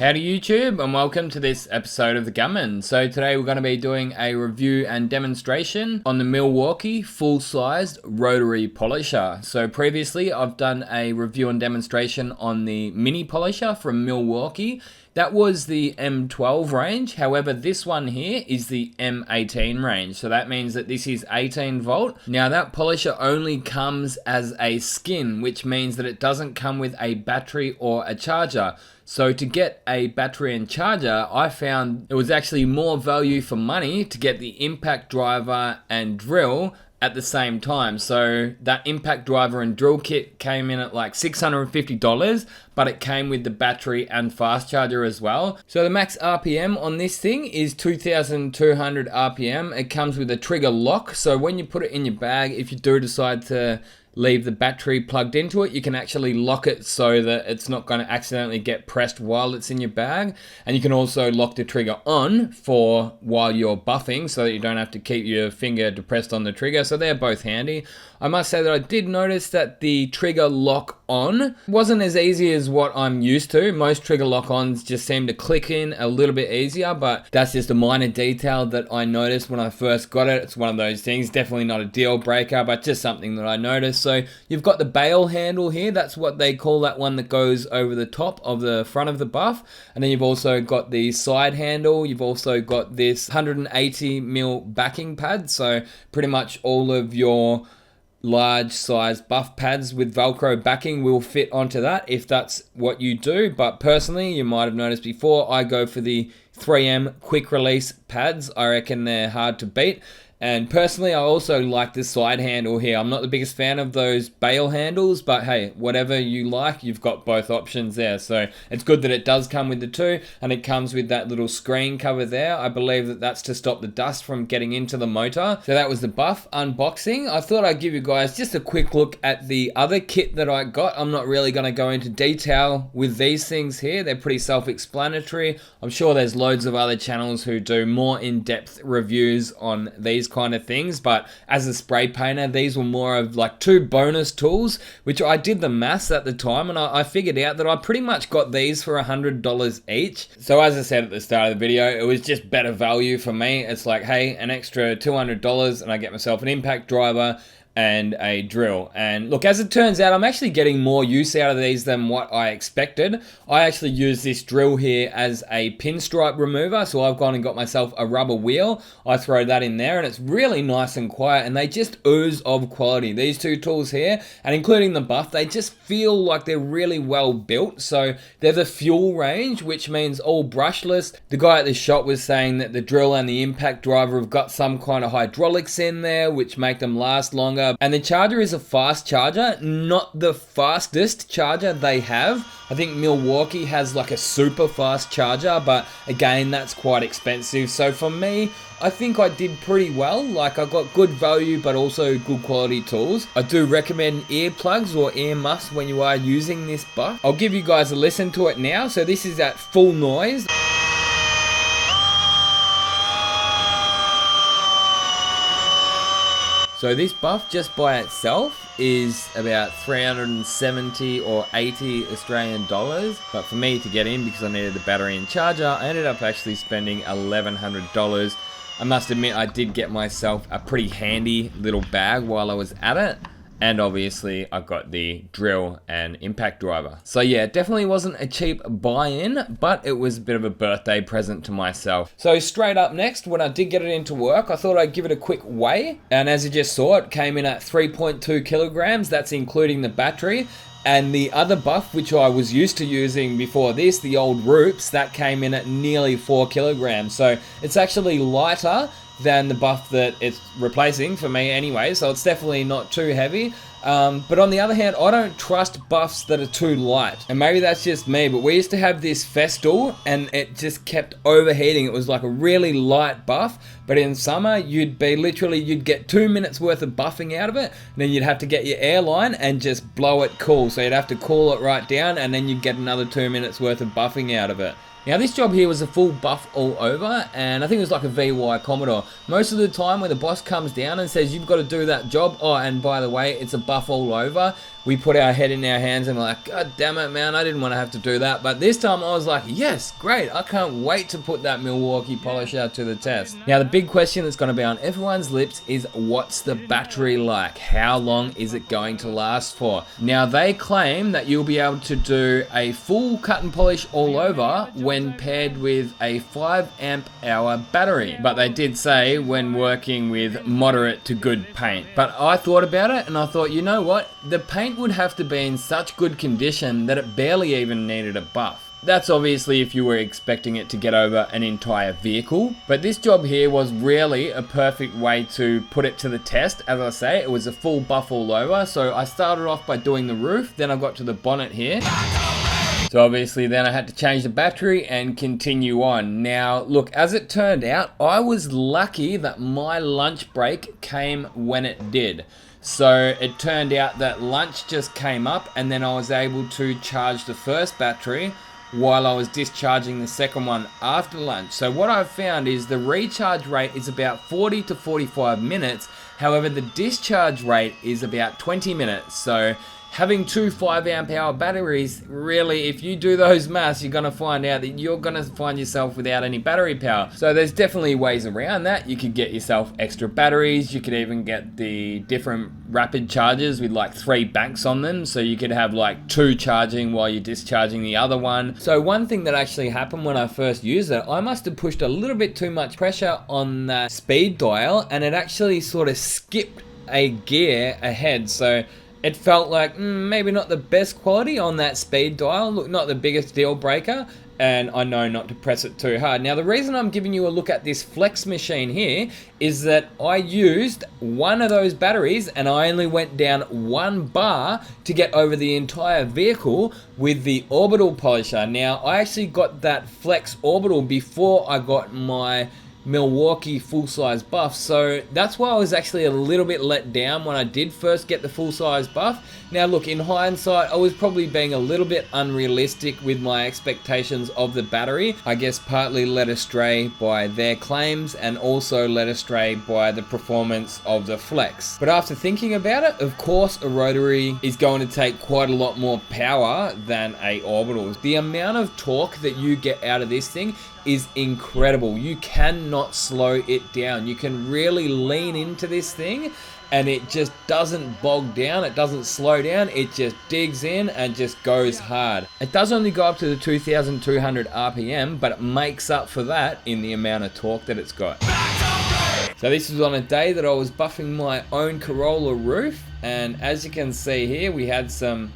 Howdy YouTube, and welcome to this episode of the Gunman. So today we're going to be doing a review and demonstration on the Milwaukee full-sized rotary polisher. So previously I've done a review and demonstration on the mini polisher from Milwaukee. That was the M12 range. However, this one here is the M18 range. So that means that this is 18 volt. Now that polisher only comes as a skin, which means that it doesn't come with a battery or a charger. So to get a battery and charger, I found it was actually more value for money to get the impact driver and drill at the same time. So that impact driver and drill kit came in at like $650, but it came with the battery and fast charger as well. So the max RPM on this thing is 2,200 RPM. It comes with a trigger lock. So when you put it in your bag, if you do decide to leave the battery plugged into it, you can actually lock it so that it's not going to accidentally get pressed while it's in your bag. And you can also lock the trigger on for while you're buffing so that you don't have to keep your finger depressed on the trigger. So they're both handy. I must say that I did notice that the trigger lock on wasn't as easy as what I'm used to. Most trigger lock ons just seem to click in a little bit easier, but that's just a minor detail that I noticed when I first got it. It's one of those things, definitely not a deal breaker, but just something that I noticed. So you've got the bail handle here. That's what they call that one that goes over the top of the front of the buff. And then you've also got the side handle. You've also got this 180mm backing pad. So pretty much all of your large size buff pads with Velcro backing will fit onto that if that's what you do. But personally, you might have noticed before, I go for the 3M quick release pads. I reckon they're hard to beat. And personally, I also like this side handle here. I'm not the biggest fan of those bail handles, but hey, whatever you like, you've got both options there. So it's good that it does come with the two, and it comes with that little screen cover there. I believe that that's to stop the dust from getting into the motor. So that was the buff unboxing. I thought I'd give you guys just a quick look at the other kit that I got. I'm not really going to go into detail with these things here. They're pretty self-explanatory. I'm sure there's loads of other channels who do more in-depth reviews on these kind of things, but as a spray painter, these were more of like two bonus tools, which I did the maths at the time, and I figured out that I pretty much got these for $100 each. So as I said at the start of the video, it was just better value for me. It's like, hey, an extra $200 and I get myself an impact driver and a drill. And look, as it turns out, I'm actually getting more use out of these than what I expected. I actually use this drill here as a pinstripe remover, so I've gone and got myself a rubber wheel. I throw that in there and it's really nice and quiet, and they just ooze of quality. These two tools here, and including the buff, they just feel like they're really well built. So they're the fuel range, which means all brushless. The guy at the shop was saying that the drill and the impact driver have got some kind of hydraulics in there which make them last longer. And the charger is a fast charger, not the fastest charger they have. I think Milwaukee has like a super fast charger, but again, that's quite expensive. So for me, I think I did pretty well. Like, I got good value, but also good quality tools. I do recommend earplugs or ear muffs when you are using this buff. I'll give you guys a listen to it now. So this is at full noise. So this buff just by itself is about 370 or 80 Australian dollars. But for me to get in, because I needed the battery and charger, I ended up actually spending $1,100. I must admit, I did get myself a pretty handy little bag while I was at it. And obviously, I got the drill and impact driver. So yeah, it definitely wasn't a cheap buy-in, but it was a bit of a birthday present to myself. So straight up next, when I did get it into work, I thought I'd give it a quick weigh. And as you just saw, it came in at 3.2 kilograms. That's including the battery. And the other buff, which I was used to using before this, the old Roops, that came in at nearly 4 kilograms. So it's actually lighter than the buff that it's replacing for me anyway, so it's definitely not too heavy. But on the other hand, I don't trust buffs that are too light. And maybe that's just me, but we used to have this Festool and it just kept overheating. It was like a really light buff, but in summer, you'd get 2 minutes worth of buffing out of it, and then you'd have to get your airline and just blow it cool. So you'd have to cool it right down, and then you'd get another 2 minutes worth of buffing out of it. Now this job here was a full buff all over, and I think it was like a VY Commodore. Most of the time when the boss comes down and says you've got to do that job, oh, and by the way, it's a buff all over, we put our head in our hands and we're like, God damn it, man, I didn't want to have to do that. But this time I was like, yes, great, I can't wait to put that Milwaukee Polisher to the test. Now, the big question that's going to be on everyone's lips is, what's the battery like? How long is it going to last for? Now, they claim that you'll be able to do a full cut and polish all over when paired with a 5 amp hour battery. But they did say when working with moderate to good paint. But I thought about it and I thought, you know what? The paint would have to be in such good condition that it barely even needed a buff. That's obviously if you were expecting it to get over an entire vehicle, but this job here was really a perfect way to put it to the test. As I say, it was a full buff all over, so I started off by doing the roof, then I got to the bonnet here. So obviously then I had to change the battery and continue on. Now look, as it turned out, I was lucky that my lunch break came when it did. So it turned out that lunch just came up and then I was able to charge the first battery while I was discharging the second one after lunch. So what I've found is the recharge rate is about 40 to 45 minutes. However, the discharge rate is about 20 minutes. So having two 5 amp hour batteries, really, if you do those maths, you're going to find out that you're going to find yourself without any battery power. So there's definitely ways around that. You could get yourself extra batteries. You could even get the different rapid chargers with like 3 banks on them. So you could have like 2 charging while you're discharging the other one. So one thing that actually happened when I first used it, I must have pushed a little bit too much pressure on that speed dial and it actually sort of skipped a gear ahead. So it felt like maybe not the best quality on that speed dial. Look, not the biggest deal breaker, and I know not to press it too hard. Now, the reason I'm giving you a look at this flex machine here is that I used one of those batteries and I only went down 1 bar to get over the entire vehicle with the orbital polisher. Now, I actually got that flex orbital before I got my Milwaukee full-size buff, so that's why I was actually a little bit let down when I did first get the full-size buff. Now look, in hindsight, I was probably being a little bit unrealistic with my expectations of the battery. I guess partly led astray by their claims and also led astray by the performance of the flex. But after thinking about it, of course a rotary is going to take quite a lot more power than a orbital. The amount of torque that you get out of this thing is incredible. You cannot slow it down. You can really lean into this thing and it just doesn't bog down, it doesn't slow down, it just digs in and just goes hard. It does only go up to the 2,200 RPM, but it makes up for that in the amount of torque that it's got. So this was on a day that I was buffing my own Corolla roof, and as you can see here, we had some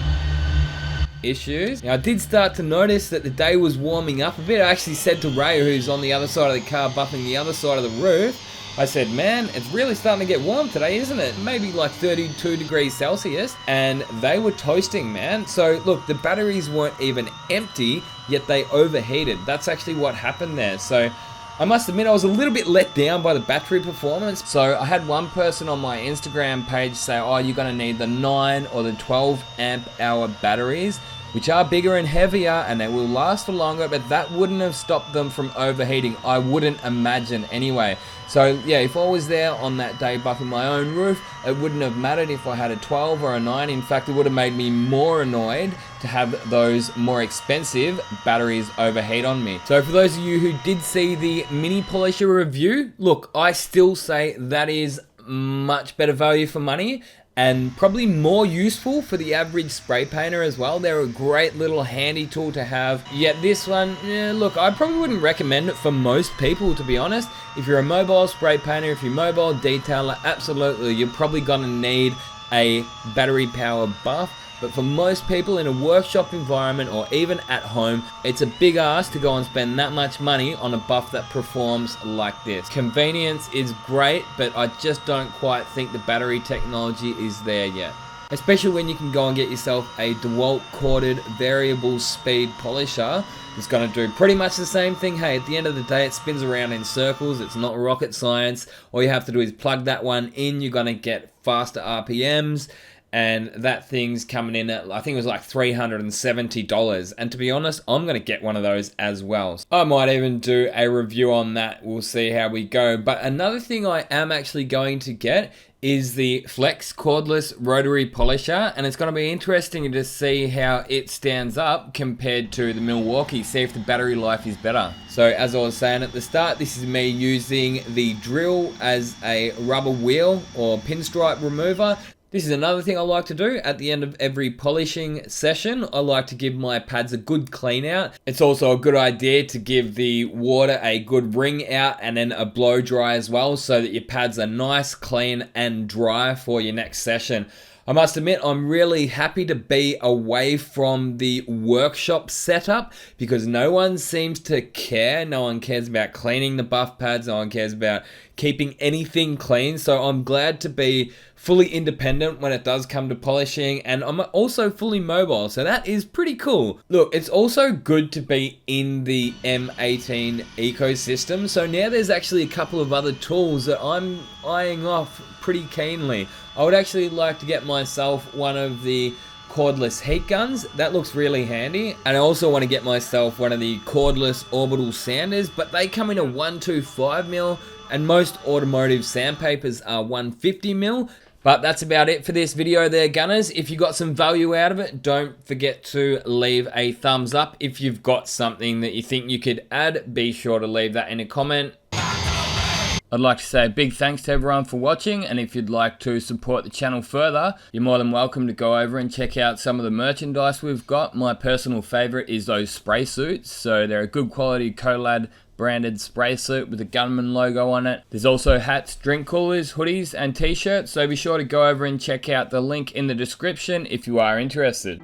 issues. Now I did start to notice that the day was warming up a bit. I actually said to Ray, who's on the other side of the car buffing the other side of the roof, I said, man, it's really starting to get warm today, isn't it? Maybe like 32 degrees Celsius, and they were toasting, man. So look, the batteries weren't even empty, yet they overheated. That's actually what happened there. So I must admit I was a little bit let down by the battery performance. So I had one person on my Instagram page say, oh, you're gonna need the 9 or the 12 amp hour batteries, which are bigger and heavier and they will last for longer, but that wouldn't have stopped them from overheating. I wouldn't imagine anyway. So yeah, if I was there on that day buffing my own roof, it wouldn't have mattered if I had a 12 or a 9. In fact, it would have made me more annoyed to have those more expensive batteries overheat on me. So for those of you who did see the mini polisher review, look, I still say that is much better value for money and probably more useful for the average spray painter as well. They're a great little handy tool to have. Yet this one, look, I probably wouldn't recommend it for most people, to be honest. If you're a mobile spray painter, if you're a mobile detailer, absolutely, you're probably gonna need a battery power buff. But for most people in a workshop environment or even at home, it's a big ask to go and spend that much money on a buff that performs like this. Convenience is great, but I just don't quite think the battery technology is there yet. Especially when you can go and get yourself a DeWalt corded variable speed polisher. It's going to do pretty much the same thing. Hey, at the end of the day, it spins around in circles. It's not rocket science. All you have to do is plug that one in. You're going to get faster RPMs. and that thing's coming in at, I think it was like $370. And to be honest, I'm going to get one of those as well. I might even do a review on that. We'll see how we go. But another thing I am actually going to get is the Flex Cordless Rotary Polisher, and it's going to be interesting to see how it stands up compared to the Milwaukee, see if the battery life is better. So as I was saying at the start, this is me using the drill as a rubber wheel or pinstripe remover. This is another thing I like to do at the end of every polishing session. I like to give my pads a good clean out. It's also a good idea to give the water a good wring out and then a blow dry as well, so that your pads are nice, clean and dry for your next session. I must admit, I'm really happy to be away from the workshop setup because no one seems to care. No one cares about cleaning the buff pads. No one cares about keeping anything clean. So I'm glad to be fully independent when it does come to polishing, and I'm also fully mobile, so that is pretty cool. Look, it's also good to be in the M18 ecosystem, so now there's actually a couple of other tools that I'm eyeing off pretty keenly. I would actually like to get myself one of the cordless heat guns. That looks really handy. And I also want to get myself one of the cordless orbital sanders, but they come in a 125mm, and most automotive sandpapers are 150mm. But that's about it for this video there, Gunners. If you got some value out of it, don't forget to leave a thumbs up. If you've got something that you think you could add, be sure to leave that in a comment. I'd like to say a big thanks to everyone for watching, and if you'd like to support the channel further, you're more than welcome to go over and check out some of the merchandise we've got. My personal favourite is those spray suits, so they're a good quality Colad branded spray suit with the Gunman logo on it. There's also hats, drink coolers, hoodies and t-shirts, so be sure to go over and check out the link in the description if you are interested.